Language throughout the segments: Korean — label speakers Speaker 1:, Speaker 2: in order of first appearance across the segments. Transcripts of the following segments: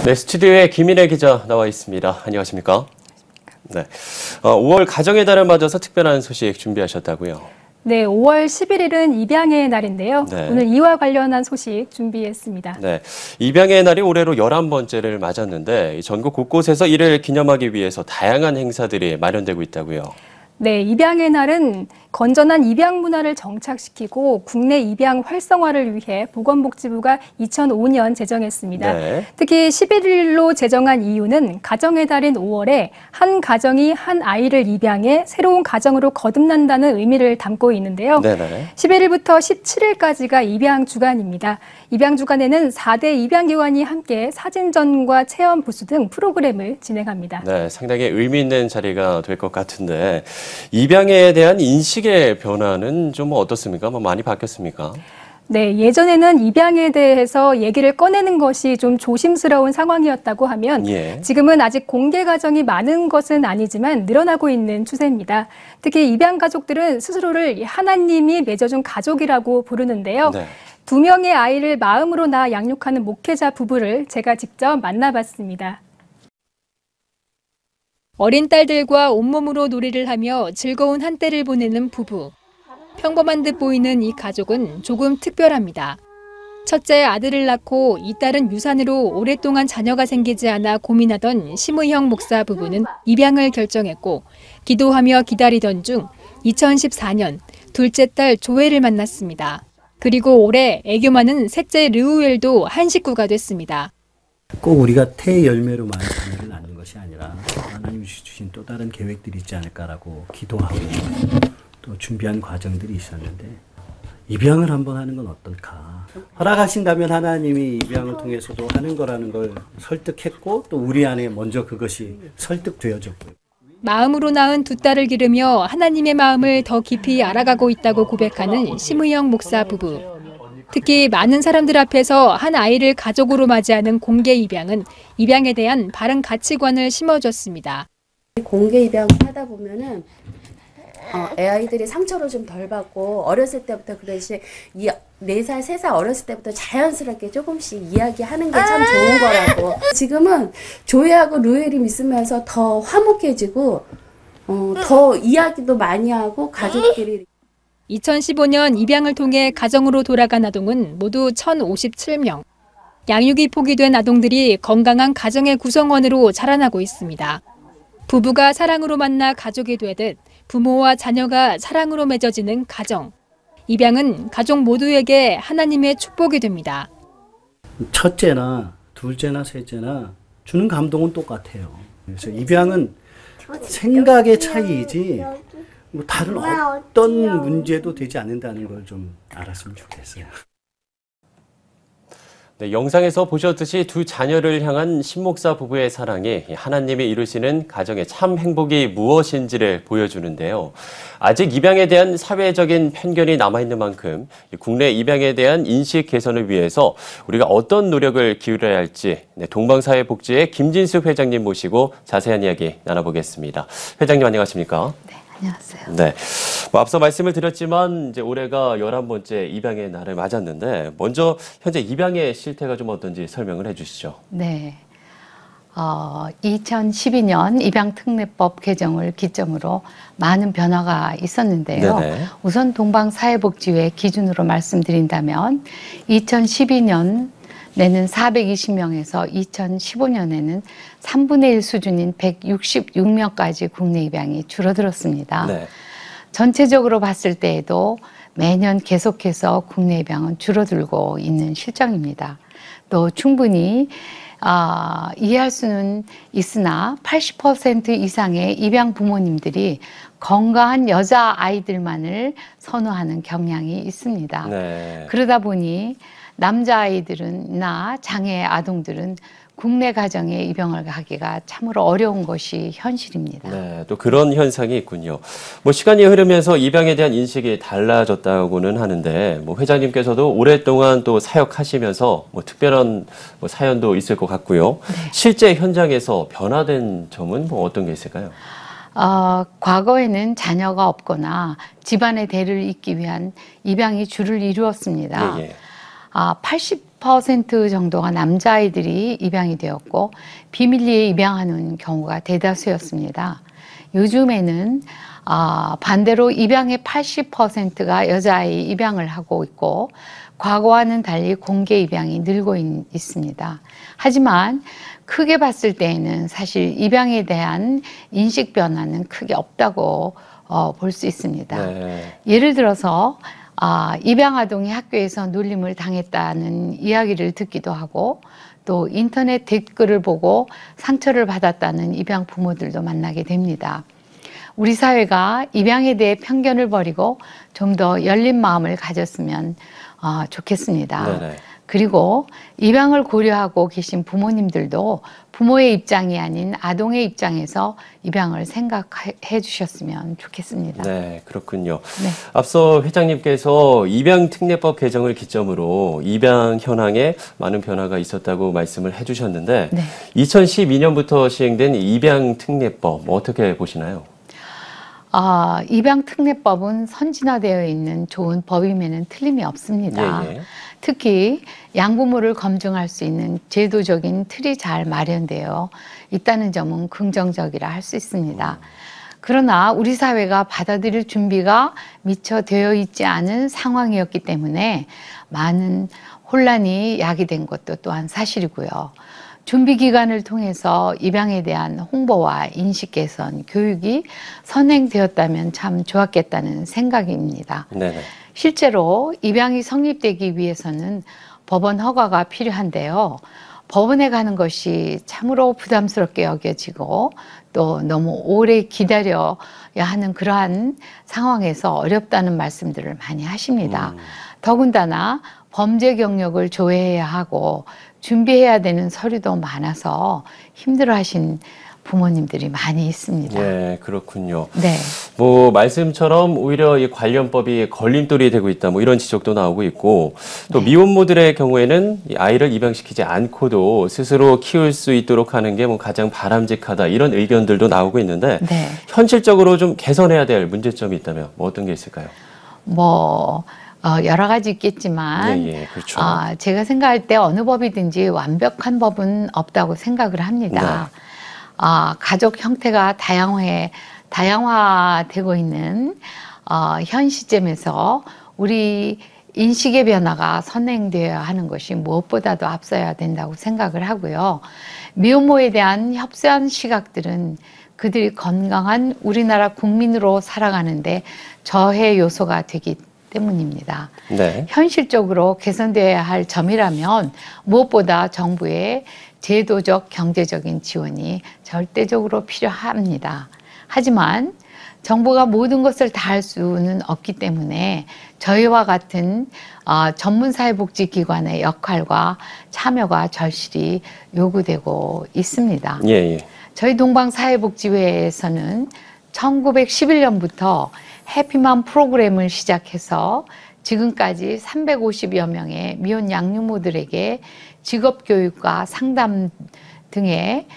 Speaker 1: 네, 스튜디오에 김인혜 기자 나와 있습니다. 안녕하십니까? 네, 5월 가정의 달을 맞아서 특별한 소식 준비하셨다고요?
Speaker 2: 네, 5월 11일은 입양의 날인데요.
Speaker 1: 네.
Speaker 2: 오늘 이와 관련한 소식 준비했습니다.
Speaker 1: 네, 입양의 날이 올해로 11번째를 맞았는데 전국 곳곳에서 이를 기념하기 위해서 다양한 행사들이 마련되고 있다고요?
Speaker 2: 네, 입양의 날은 건전한 입양 문화를 정착시키고 국내 입양 활성화를 위해 보건복지부가 2005년 제정했습니다.
Speaker 1: 네.
Speaker 2: 특히 11일로 제정한 이유는 가정의 달인 5월에 한 가정이 한 아이를 입양해 새로운 가정으로 거듭난다는 의미를 담고 있는데요.
Speaker 1: 네네.
Speaker 2: 11일부터 17일까지가 입양 주간입니다. 입양 주간에는 4대 입양기관이 함께 사진전과 체험 부스 등 프로그램을 진행합니다.
Speaker 1: 네, 상당히 의미 있는 자리가 될 것 같은데 입양에 대한 인식의 변화는 좀 어떻습니까? 많이 바뀌었습니까?
Speaker 2: 네, 예전에는 입양에 대해서 얘기를 꺼내는 것이 좀 조심스러운 상황이었다고 하면 지금은 아직 공개 가정이 많은 것은 아니지만 늘어나고 있는 추세입니다. 특히 입양 가족들은 스스로를 하나님이 맺어준 가족이라고 부르는데요.
Speaker 1: 네.
Speaker 2: 2명의 아이를 마음으로 낳아 양육하는 목회자 부부를 제가 직접 만나봤습니다. 어린 딸들과 온몸으로 놀이를 하며 즐거운 한때를 보내는 부부. 평범한 듯 보이는 이 가족은 조금 특별합니다. 첫째 아들을 낳고 이 딸은 유산으로 오랫동안 자녀가 생기지 않아 고민하던 심의형 목사 부부는 입양을 결정했고 기도하며 기다리던 중 2014년 둘째 딸 조엘을 만났습니다. 그리고 올해 애교 많은 셋째 르우엘도 한 식구가 됐습니다.
Speaker 3: 꼭 우리가 태 열매로만 자녀를 낳는 것이 아니라 하나님이 주신 또 다른 계획들이 있지 않을까라고 기도하고 또 준비한 과정들이 있었는데 입양을 한번 하는 건 어떨까? 허락하신다면 하나님이 입양을 통해서도 하는 거라는 걸 설득했고 또 우리 안에 먼저 그것이 설득되어졌고요.
Speaker 2: 마음으로 낳은 두 딸을 기르며 하나님의 마음을 더 깊이 알아가고 있다고 고백하는 심의영 목사 부부. 특히 많은 사람들 앞에서 한 아이를 가족으로 맞이하는 공개 입양은 입양에 대한 바른 가치관을 심어줬습니다.
Speaker 4: 공개 입양을 하다 보면은 애아이들이 상처를 좀 덜 받고 어렸을 때부터 그릇이 4살, 3살 어렸을 때부터 자연스럽게 조금씩 이야기하는 게 참 좋은 거라고. 지금은 조이하고 루엘이 있으면서 더 화목해지고 더 이야기도 많이 하고 가족끼리.
Speaker 2: 2015년 입양을 통해 가정으로 돌아간 아동은 모두 1,057명. 양육이 포기된 아동들이 건강한 가정의 구성원으로 자라나고 있습니다. 부부가 사랑으로 만나 가족이 되듯 부모와 자녀가 사랑으로 맺어지는 가정. 입양은 가족 모두에게 하나님의 축복이 됩니다.
Speaker 3: 첫째나 둘째나 셋째나 주는 감동은 똑같아요. 그래서 입양은 생각의 차이이지 뭐 다른 어떤 문제도 되지 않는다는 걸 좀 알았으면 좋겠어요.
Speaker 1: 네, 영상에서 보셨듯이 두 자녀를 향한 신목사 부부의 사랑이 하나님이 이루시는 가정의 참 행복이 무엇인지를 보여주는데요. 아직 입양에 대한 사회적인 편견이 남아있는 만큼 국내 입양에 대한 인식 개선을 위해서 우리가 어떤 노력을 기울여야 할지 동방사회복지회 김진수 회장님 모시고 자세한 이야기 나눠보겠습니다. 회장님 안녕하십니까?
Speaker 5: 네, 안녕하세요.
Speaker 1: 네. 앞서 말씀을 드렸지만 이제 올해가 11번째 입양의 날을 맞았는데 먼저 현재 입양의 실태가 좀 어떤지 설명을 해 주시죠.
Speaker 5: 네. 2012년 입양특례법 개정을 기점으로 많은 변화가 있었는데요.
Speaker 1: 네네.
Speaker 5: 우선 동방사회복지회 기준으로 말씀드린다면 2012년 내는 420명에서 2015년에는 3분의 1 수준인 166명까지 국내 입양이 줄어들었습니다. 네. 전체적으로 봤을 때에도 매년 계속해서 국내 입양은 줄어들고 있는 실정입니다. 또 충분히 이해할 수는 있으나 80% 이상의 입양 부모님들이 건강한 여자아이들만을 선호하는 경향이 있습니다. 네. 그러다 보니 남자아이들이나 장애 아동들은 국내 가정에 입양을 가기가 참으로 어려운 것이 현실입니다.
Speaker 1: 네, 또 그런 현상이 있군요. 시간이 흐르면서 입양에 대한 인식이 달라졌다고는 하는데 회장님께서도 오랫동안 또 사역하시면서 특별한 사연도 있을 것 같고요. 네. 실제 현장에서 변화된 점은 어떤 게 있을까요?
Speaker 5: 과거에는 자녀가 없거나 집안의 대를 잇기 위한 입양이 주를 이루었습니다. 예, 예. 10% 정도가 남자아이들이 입양이 되었고 비밀리에 입양하는 경우가 대다수였습니다. 요즘에는 반대로 입양의 80%가 여자아이 입양을 하고 있고 과거와는 달리 공개 입양이 늘고 있습니다. 하지만 크게 봤을 때에는 사실 입양에 대한 인식 변화는 크게 없다고 볼 수 있습니다.
Speaker 1: 네.
Speaker 5: 예를 들어서 입양 아동이 학교에서 놀림을 당했다는 이야기를 듣기도 하고 또 인터넷 댓글을 보고 상처를 받았다는 입양 부모들도 만나게 됩니다. 우리 사회가 입양에 대해 편견을 버리고 좀 더 열린 마음을 가졌으면 좋겠습니다.
Speaker 1: 네네.
Speaker 5: 그리고 입양을 고려하고 계신 부모님들도 부모의 입장이 아닌 아동의 입장에서 입양을 생각해 주셨으면 좋겠습니다.
Speaker 1: 네, 그렇군요.
Speaker 5: 네.
Speaker 1: 앞서 회장님께서 입양특례법 개정을 기점으로 입양 현황에 많은 변화가 있었다고 말씀을 해주셨는데
Speaker 5: 네.
Speaker 1: 2012년부터 시행된 입양특례법 어떻게 보시나요?
Speaker 5: 입양특례법은 선진화되어 있는 좋은 법임에는 틀림이 없습니다.
Speaker 1: 예, 예.
Speaker 5: 특히 양부모를 검증할 수 있는 제도적인 틀이 잘 마련되어 있다는 점은 긍정적이라 할 수 있습니다. 그러나 우리 사회가 받아들일 준비가 미처 되어 있지 않은 상황이었기 때문에 많은 혼란이 야기된 것도 또한 사실이고요. 준비 기간을 통해서 입양에 대한 홍보와 인식 개선, 교육이 선행되었다면 참 좋았겠다는 생각입니다.
Speaker 1: 네네.
Speaker 5: 실제로 입양이 성립되기 위해서는 법원 허가가 필요한데요. 법원에 가는 것이 참으로 부담스럽게 여겨지고 또 너무 오래 기다려야 하는 그러한 상황에서 어렵다는 말씀들을 많이 하십니다. 더군다나 범죄 경력을 조회해야 하고 준비해야 되는 서류도 많아서 힘들어하신 부모님들이 많이 있습니다.
Speaker 1: 네, 그렇군요.
Speaker 5: 네.
Speaker 1: 뭐 말씀처럼 오히려 이 관련법이 걸림돌이 되고 있다, 뭐 이런 지적도 나오고 있고 또
Speaker 5: 네.
Speaker 1: 미혼모들의 경우에는 이 아이를 입양시키지 않고도 스스로 키울 수 있도록 하는 게 뭐 가장 바람직하다 이런 의견들도 나오고 있는데
Speaker 5: 네.
Speaker 1: 현실적으로 좀 개선해야 될 문제점이 있다면 뭐 어떤 게 있을까요?
Speaker 5: 여러 가지 있겠지만
Speaker 1: 예, 그렇죠.
Speaker 5: 제가 생각할 때 어느 법이든지 완벽한 법은 없다고 생각을 합니다.
Speaker 1: 네.
Speaker 5: 가족 형태가 다양화되고 있는 현 시점에서 우리 인식의 변화가 선행되어야 하는 것이 무엇보다도 앞서야 된다고 생각을 하고요. 미혼모에 대한 협소한 시각들은 그들이 건강한 우리나라 국민으로 살아가는데 저해 요소가 되기 때문입니다.
Speaker 1: 네.
Speaker 5: 현실적으로 개선되어야 할 점이라면 무엇보다 정부의 제도적, 경제적인 지원이 절대적으로 필요합니다. 하지만 정부가 모든 것을 다 할 수는 없기 때문에 저희와 같은 전문사회복지기관의 역할과 참여가 절실히 요구되고 있습니다.
Speaker 1: 예, 예.
Speaker 5: 저희 동방사회복지회에서는 1911년부터 해피맘 프로그램을 시작해서 지금까지 350여 명의 미혼 양육모들에게 직업교육과 상담 등의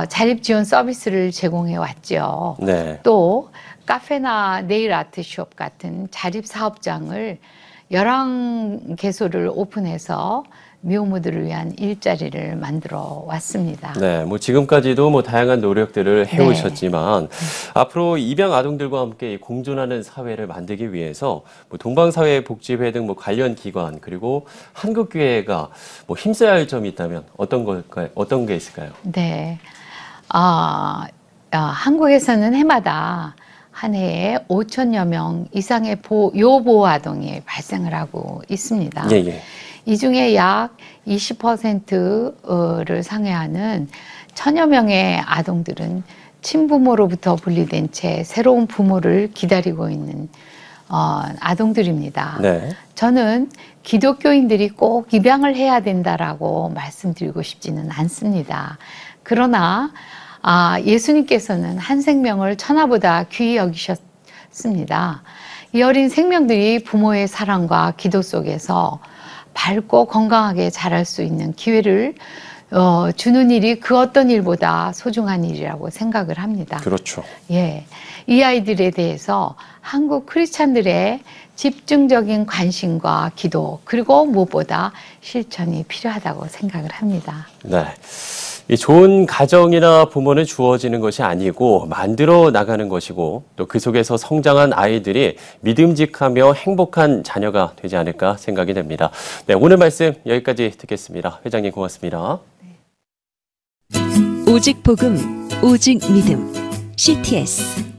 Speaker 5: 자립지원 서비스를 제공해 왔죠.
Speaker 1: 네.
Speaker 5: 또 카페나 네일 아트숍 같은 자립사업장을 11개소를 오픈해서 미혼모들을 위한 일자리를 만들어 왔습니다.
Speaker 1: 네, 뭐 지금까지도 뭐 다양한 노력들을 해오셨지만 앞으로 입양 아동들과 함께 공존하는 사회를 만들기 위해서 뭐 동방사회복지회 등 뭐 관련 기관 그리고 한국교회가 뭐 힘써야 할 점이 있다면 어떤 게 있을까요?
Speaker 5: 네, 한국에서는 해마다 한 해에 5천여 명 이상의 요보호 아동이 발생을 하고 있습니다.
Speaker 1: 예, 예.
Speaker 5: 이 중에 약 20%를 상회하는 1,000여 명의 아동들은 친부모로부터 분리된 채 새로운 부모를 기다리고 있는 아동들입니다.
Speaker 1: 네.
Speaker 5: 저는 기독교인들이 꼭 입양을 해야 된다라고 말씀드리고 싶지는 않습니다. 그러나 예수님께서는 한 생명을 천하보다 귀히 여기셨습니다. 이 어린 생명들이 부모의 사랑과 기도 속에서 밝고 건강하게 자랄 수 있는 기회를 주는 일이 그 어떤 일보다 소중한 일이라고 생각을 합니다.
Speaker 1: 그렇죠.
Speaker 5: 예, 이 아이들에 대해서 한국 크리스찬들의 집중적인 관심과 기도 그리고 무엇보다 실천이 필요하다고 생각을 합니다.
Speaker 1: 네. 이 좋은 가정이나 부모는 주어지는 것이 아니고 만들어 나가는 것이고 또 그 속에서 성장한 아이들이 믿음직하며 행복한 자녀가 되지 않을까 생각이 됩니다. 네, 오늘 말씀 여기까지 듣겠습니다. 회장님 고맙습니다.
Speaker 6: 오직 복음, 오직 믿음, CTS